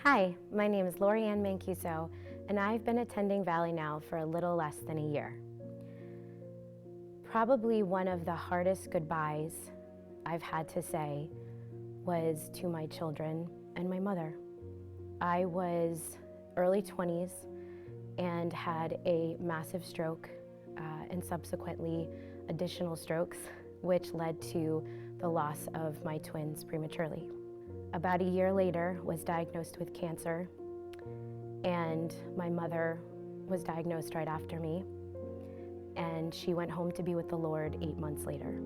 Hi, my name is Loriann Mancuso, and I've been attending Valley now for a little less than a year. Probably one of the hardest goodbyes I've had to say was to my children and my mother. I was early 20s and had a massive stroke and subsequently additional strokes, which led to the loss of my twins prematurely. About a year later, was diagnosed with cancer, and my mother was diagnosed right after me, and she went home to be with the Lord 8 months later.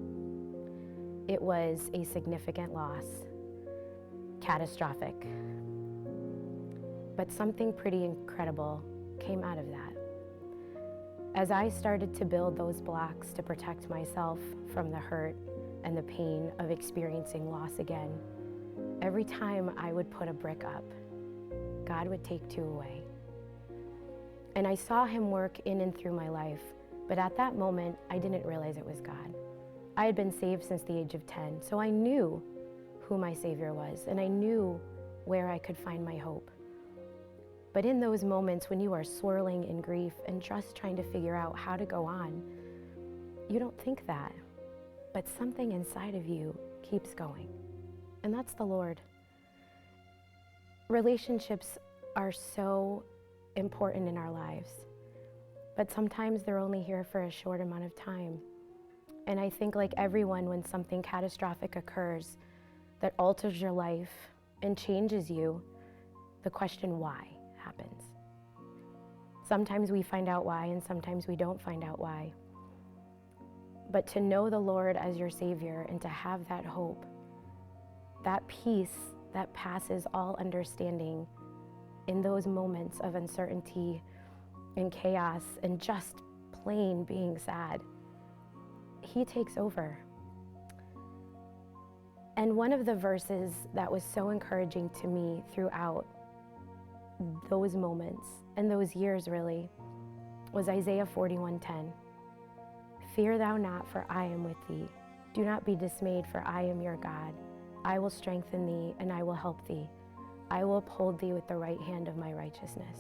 It was a significant loss, catastrophic, but something pretty incredible came out of that. As I started to build those blocks to protect myself from the hurt and the pain of experiencing loss again, every time I would put a brick up, God would take two away. And I saw him work in and through my life, but at that moment, I didn't realize it was God. I had been saved since the age of 10, so I knew who my Savior was, and I knew where I could find my hope. But in those moments when you are swirling in grief and just trying to figure out how to go on, you don't think that, but something inside of you keeps going. And that's the Lord. Relationships are so important in our lives, but sometimes they're only here for a short amount of time. And I think, like everyone, when something catastrophic occurs that alters your life and changes you, the question why happens. Sometimes we find out why, and sometimes we don't find out why. But to know the Lord as your Savior and to have that hope, that peace that passes all understanding in those moments of uncertainty and chaos and just plain being sad, he takes over. And one of the verses that was so encouraging to me throughout those moments and those years really was Isaiah 41:10. Fear thou not, for I am with thee. Do not be dismayed, for I am your God. I will strengthen thee, and I will help thee. I will uphold thee with the right hand of my righteousness.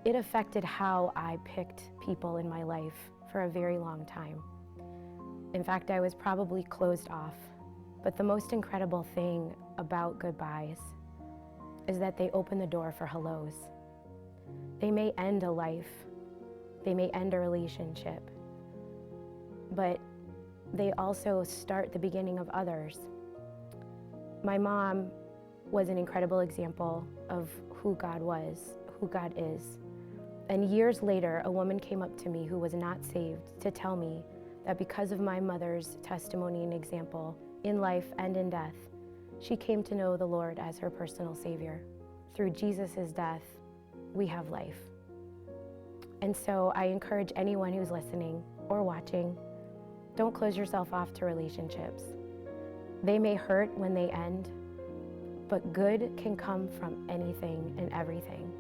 It affected how I picked people in my life for a very long time. In fact, I was probably closed off. But the most incredible thing about goodbyes is that they open the door for hellos. They may end a life, they may end a relationship, but they also start the beginning of others. My mom was an incredible example of who God was, who God is. And years later, a woman came up to me who was not saved to tell me that because of my mother's testimony and example in life and in death, she came to know the Lord as her personal Savior. Through Jesus' death, we have life. And so I encourage anyone who's listening or watching, don't close yourself off to relationships. They may hurt when they end, but good can come from anything and everything.